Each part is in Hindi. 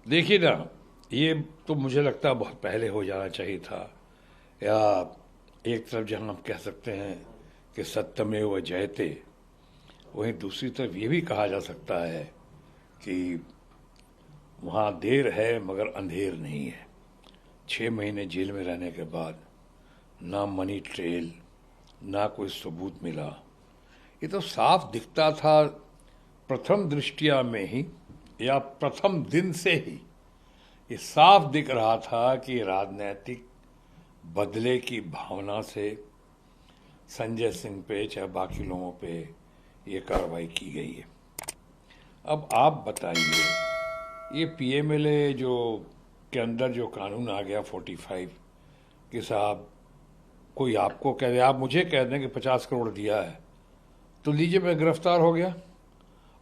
देखिए ना, ये तो मुझे लगता है बहुत पहले हो जाना चाहिए था। या एक तरफ जहां हम कह सकते हैं कि सत्यमेव जयते, वहीं दूसरी तरफ ये भी कहा जा सकता है कि वहाँ देर है मगर अंधेर नहीं है। 6 महीने जेल में रहने के बाद ना मनी ट्रेल, ना कोई सबूत मिला। ये तो साफ दिखता था प्रथम दृष्टिया में ही, या प्रथम दिन से ही ये साफ दिख रहा था कि राजनैतिक बदले की भावना से संजय सिंह पे चाहे बाकी लोगों पे ये कार्रवाई की गई है। अब आप बताइए, ये पीएमएलए जो के अंदर जो कानून आ गया 45, कि साहब कोई आपको कह दे, आप मुझे कह दें कि 50 करोड़ दिया है, तो लीजिए मैं गिरफ्तार हो गया,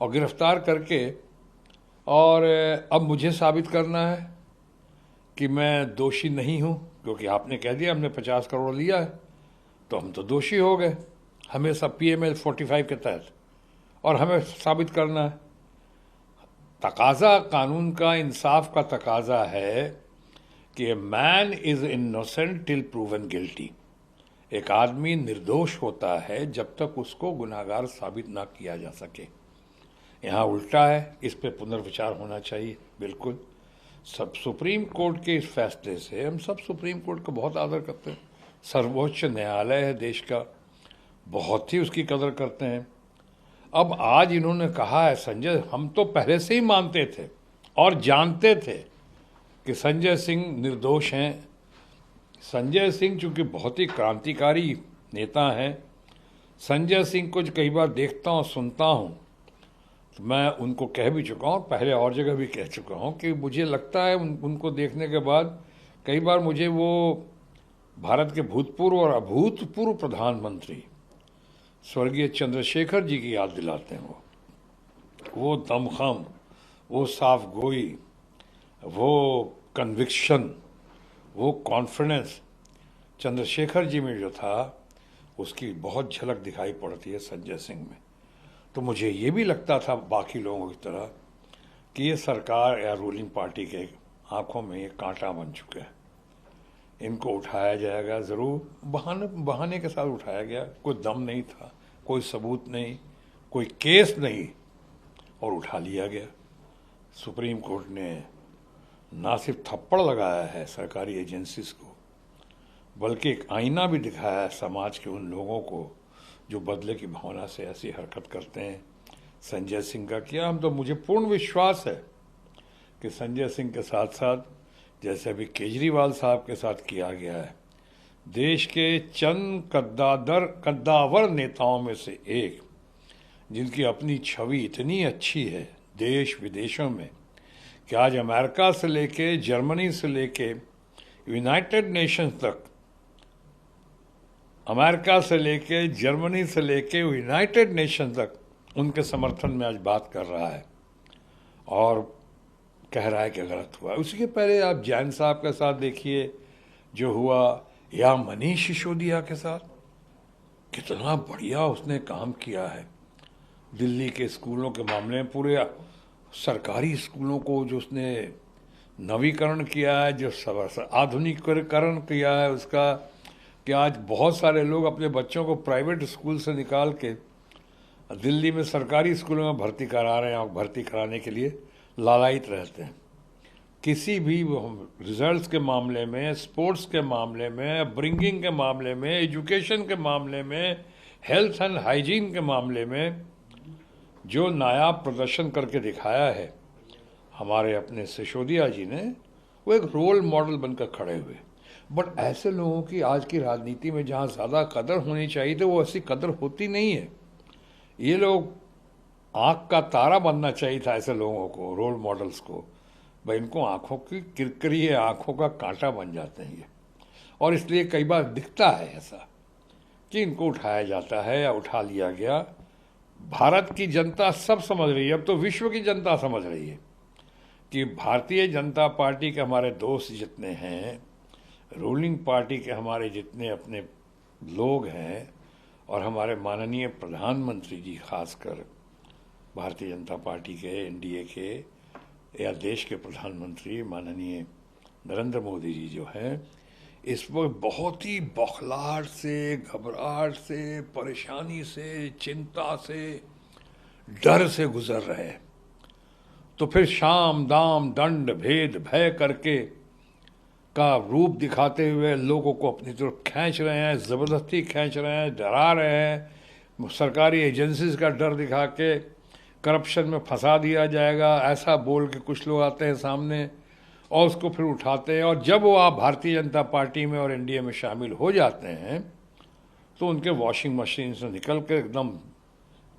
और गिरफ्तार करके और अब मुझे साबित करना है कि मैं दोषी नहीं हूं, क्योंकि आपने कह दिया हमने 50 करोड़ लिया है, तो हम तो दोषी हो गए, हमें सब पीएमएल 45 के तहत, और हमें साबित करना है। तकाजा कानून का, इंसाफ का तकाजा है कि man is innocent till proven guilty. एक आदमी निर्दोष होता है जब तक उसको गुनाहगार साबित ना किया जा सके। यहाँ उल्टा है, इस पे पुनर्विचार होना चाहिए। बिल्कुल, सब सुप्रीम कोर्ट के इस फैसले से हम सब सुप्रीम कोर्ट का बहुत आदर करते हैं। सर्वोच्च न्यायालय है देश का, बहुत ही उसकी कदर करते हैं। अब आज इन्होंने कहा है, संजय, हम तो पहले से ही मानते थे और जानते थे कि संजय सिंह निर्दोष हैं। संजय सिंह चूंकि बहुत ही क्रांतिकारी नेता हैं, संजय सिंह को कई बार देखता हूँ, सुनता हूँ, तो मैं उनको कह भी चुका हूँ, पहले और जगह भी कह चुका हूँ कि मुझे लगता है उनको देखने के बाद कई बार मुझे वो भारत के भूतपूर्व और अभूतपूर्व प्रधानमंत्री स्वर्गीय चंद्रशेखर जी की याद दिलाते हैं। वो दमखम, वो साफ गोई, वो कन्विक्शन, वो कॉन्फिडेंस चंद्रशेखर जी में जो था, उसकी बहुत झलक दिखाई पड़ती है संजय सिंह में। तो मुझे ये भी लगता था बाकी लोगों की तरह कि ये सरकार या रूलिंग पार्टी के आंखों में ये कांटा बन चुके हैं, इनको उठाया जाएगा ज़रूर। बहाने के साथ उठाया गया, कोई दम नहीं था, कोई सबूत नहीं, कोई केस नहीं, और उठा लिया गया। सुप्रीम कोर्ट ने ना सिर्फ थप्पड़ लगाया है सरकारी एजेंसीज को, बल्कि एक आईना भी दिखाया है समाज के उन लोगों को जो बदले की भावना से ऐसी हरकत करते हैं। संजय सिंह का किया, हम तो, मुझे पूर्ण विश्वास है कि संजय सिंह के साथ साथ, जैसे अभी केजरीवाल साहब के साथ किया गया है, देश के चंद कद्दावर नेताओं में से एक, जिनकी अपनी छवि इतनी अच्छी है देश विदेशों में कि आज अमेरिका से लेके, जर्मनी से लेके, यूनाइटेड नेशंस तक, अमेरिका से लेके, जर्मनी से लेके यूनाइटेड नेशन तक उनके समर्थन में आज बात कर रहा है और कह रहा है कि गलत हुआ। उसी के पहले आप जैन साहब के साथ देखिए जो हुआ, या मनीष सिसोदिया के साथ, कितना बढ़िया उसने काम किया है दिल्ली के स्कूलों के मामले में। पूरे सरकारी स्कूलों को जो उसने नवीकरण किया है, जो आधुनिकीकरण किया है उसका, कि आज बहुत सारे लोग अपने बच्चों को प्राइवेट स्कूल से निकाल के दिल्ली में सरकारी स्कूलों में भर्ती करा रहे हैं, और भर्ती कराने के लिए लालायित रहते हैं। किसी भी रिजल्ट्स के मामले में, स्पोर्ट्स के मामले में, ब्रिंगिंग के मामले में, एजुकेशन के मामले में, हेल्थ एंड हाइजीन के मामले में जो नायाब प्रदर्शन करके दिखाया है हमारे अपने सिसोदिया जी ने, वो एक रोल मॉडल बनकर खड़े हुए। बट ऐसे लोगों की आज की राजनीति में जहाँ ज़्यादा कदर होनी चाहिए थी, वो ऐसी कदर होती नहीं है। ये लोग, आँख का तारा बनना चाहिए था ऐसे लोगों को, रोल मॉडल्स को। भाई, इनको आँखों की किरकिरी है, आँखों का कांटा बन जाते हैं ये, और इसलिए कई बार दिखता है ऐसा कि इनको उठाया जाता है या उठा लिया गया। भारत की जनता सब समझ रही है, अब तो विश्व की जनता समझ रही है कि भारतीय जनता पार्टी के हमारे दोस्त जितने हैं, रूलिंग पार्टी के हमारे जितने अपने लोग हैं, और हमारे माननीय प्रधानमंत्री जी खासकर भारतीय जनता पार्टी के, एनडीए के, या देश के प्रधानमंत्री माननीय नरेंद्र मोदी जी जो हैं, इस वक्त बहुत ही बौखलाहट से, घबराहट से, परेशानी से, चिंता से, डर से गुजर रहे हैं। तो फिर शाम दाम दंड भेद भय करके का रूप दिखाते हुए लोगों को अपनी तरफ खींच रहे हैं, ज़बरदस्ती खींच रहे हैं, डरा रहे हैं, सरकारी एजेंसीज का डर दिखा के करप्शन में फंसा दिया जाएगा, ऐसा बोल के कुछ लोग आते हैं सामने और उसको फिर उठाते हैं। और जब वो आप भारतीय जनता पार्टी में और एनडीए में शामिल हो जाते हैं तो उनके वॉशिंग मशीन से निकल के एकदम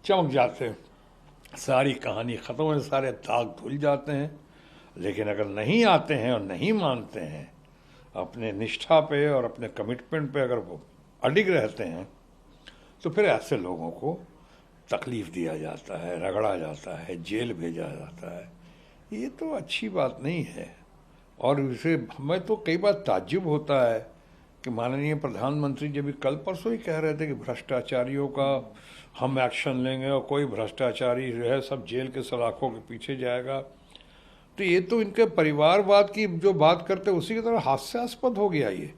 चमक जाते हैं, सारी कहानी ख़त्म हो, सारे दाग धुल जाते हैं। लेकिन अगर नहीं आते हैं और नहीं मानते हैं, अपने निष्ठा पे और अपने कमिटमेंट पे अगर वो अडिग रहते हैं, तो फिर ऐसे लोगों को तकलीफ़ दिया जाता है, रगड़ा जाता है, जेल भेजा जाता है। ये तो अच्छी बात नहीं है। और इसे हमें तो कई बार ताज्जुब होता है कि माननीय प्रधानमंत्री जब भी कल परसों ही कह रहे थे कि भ्रष्टाचारियों का हम एक्शन लेंगे और कोई भ्रष्टाचारी जो है सब जेल के सलाखों के पीछे जाएगा। तो ये तो इनके परिवारवाद की जो बात करते उसी की तरह हास्यास्पद हो गया ये।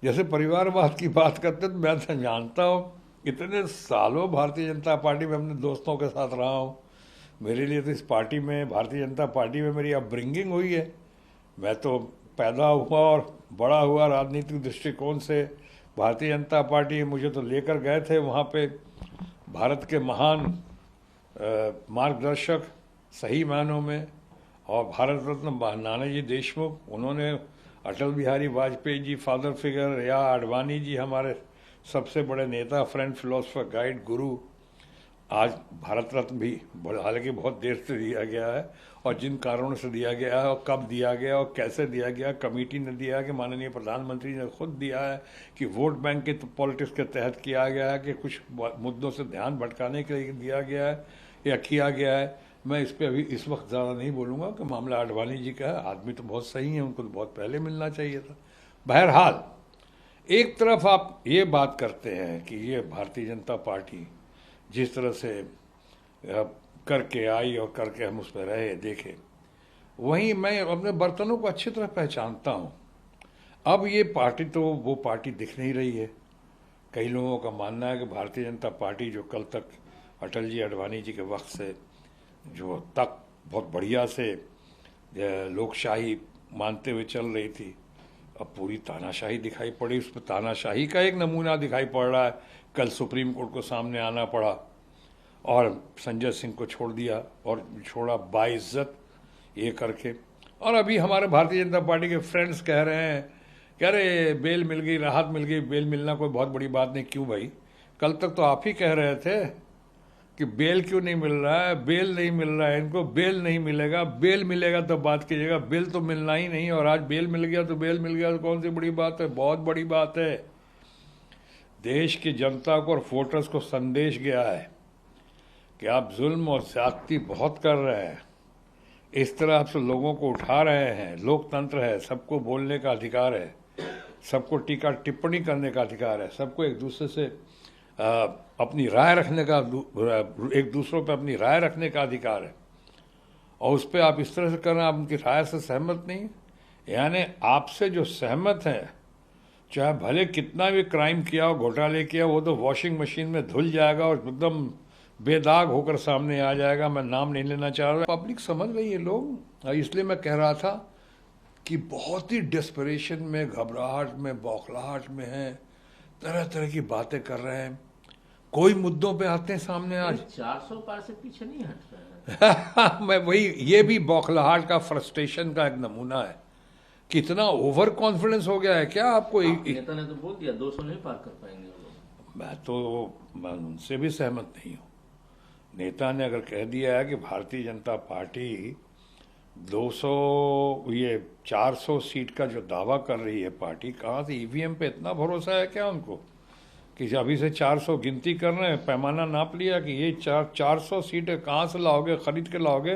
जैसे परिवारवाद की बात करते तो मैं तो जानता हूँ, इतने सालों भारतीय जनता पार्टी में अपने दोस्तों के साथ रहा हूँ। मेरे लिए तो इस पार्टी में, भारतीय जनता पार्टी में मेरी अपब्रिंगिंग हुई है। मैं तो पैदा हुआ और बड़ा हुआ राजनीतिक दृष्टिकोण से। भारतीय जनता पार्टी मुझे तो लेकर गए थे वहाँ पे भारत के महान मार्गदर्शक सही मायनों में, और भारत रत्न नानाजी देशमुख, उन्होंने अटल बिहारी वाजपेयी जी फादर फिगर, या आडवाणी जी हमारे सबसे बड़े नेता, फ्रेंड, फिलोसफर, गाइड, गुरु। आज भारत रत्न भी हालांकि बहुत देर से दिया गया है, और जिन कारणों से दिया गया है और कब दिया गया और कैसे दिया गया, कमेटी ने दिया है कि माननीय प्रधानमंत्री ने खुद दिया है कि वोट बैंक के पॉलिटिक्स के तहत किया गया है, कि कुछ मुद्दों से ध्यान भटकाने के लिए दिया गया है या किया गया है। मैं इस पर अभी इस वक्त ज़्यादा नहीं बोलूँगा कि मामला आडवाणी जी का है। आदमी तो बहुत सही है, उनको तो बहुत पहले मिलना चाहिए था। बहरहाल, एक तरफ आप ये बात करते हैं कि ये भारतीय जनता पार्टी जिस तरह से करके आई और करके हम उसमें रहे देखे, वहीं मैं अपने बर्तनों को अच्छी तरह पहचानता हूँ। अब ये पार्टी तो वो पार्टी दिख नहीं रही है। कई लोगों का मानना है कि भारतीय जनता पार्टी जो कल तक अटल जी आडवाणी जी के वक्त से जो तक बहुत बढ़िया से लोकशाही मानते हुए चल रही थी, अब पूरी तानाशाही दिखाई पड़ी। उस पर तानाशाही का एक नमूना दिखाई पड़ रहा है। कल सुप्रीम कोर्ट को सामने आना पड़ा और संजय सिंह को छोड़ दिया, और छोड़ा बाइज्जत ये करके। और अभी हमारे भारतीय जनता पार्टी के फ्रेंड्स कह रहे हैं, कह रहे बेल मिल गई, राहत मिल गई। बेल मिलना कोई बहुत बड़ी बात नहीं। क्यों भाई? कल तक तो आप ही कह रहे थे कि बेल क्यों नहीं मिल रहा है, बेल नहीं मिल रहा है, इनको बेल नहीं मिलेगा, बेल मिलेगा तो बात कीजिएगा। बेल तो मिलना ही नहीं, और आज बेल मिल गया तो बेल मिल गया तो कौन सी बड़ी बात है? बहुत बड़ी बात है। देश की जनता को और वोटर्स को संदेश गया है कि आप जुल्म और ज्यादती बहुत कर रहे हैं। इस तरह आप सब लोगों को उठा रहे हैं। लोकतंत्र है, सबको बोलने का अधिकार है, सबको टीका टिप्पणी करने का अधिकार है, सबको एक दूसरे से अपनी राय रखने का, एक दूसरों पे अपनी राय रखने का अधिकार है। और उस पर आप इस तरह से कर रहे हैं, आप उनकी राय से सहमत नहीं। यानी आपसे जो सहमत हैं, चाहे भले कितना भी क्राइम किया हो, घोटाले किया, वो तो वॉशिंग मशीन में धुल जाएगा और एकदम बेदाग होकर सामने आ जाएगा। मैं नाम नहीं लेना चाह रहा। पब्लिक समझ रही है लोग। इसलिए मैं कह रहा था कि बहुत ही डेस्परेशन में, घबराहट में, बौखलाहट में है, तरह तरह की बातें कर रहे हैं। कोई मुद्दों पे आते हैं सामने। आज 400 पार से पीछे नहीं हट रहा है। मैं वही, ये भी बौखलाहट का, फ्रस्ट्रेशन का एक नमूना है। कितना ओवर कॉन्फिडेंस हो गया है क्या आपको? नेता ने तो बोल दिया 200 नहीं पार कर पाएंगे वो लोग। मैं उनसे भी सहमत नहीं हूँ। नेता ने अगर कह दिया है कि भारतीय जनता पार्टी 400 सीट का जो दावा कर रही है पार्टी, कहाँ से ईवीएम पे इतना भरोसा है क्या उनको कि अभी से 400 गिनती कर रहे हैं? पैमाना नाप लिया कि ये 400 सीटें कहाँ से लाओगे, खरीद के लाओगे?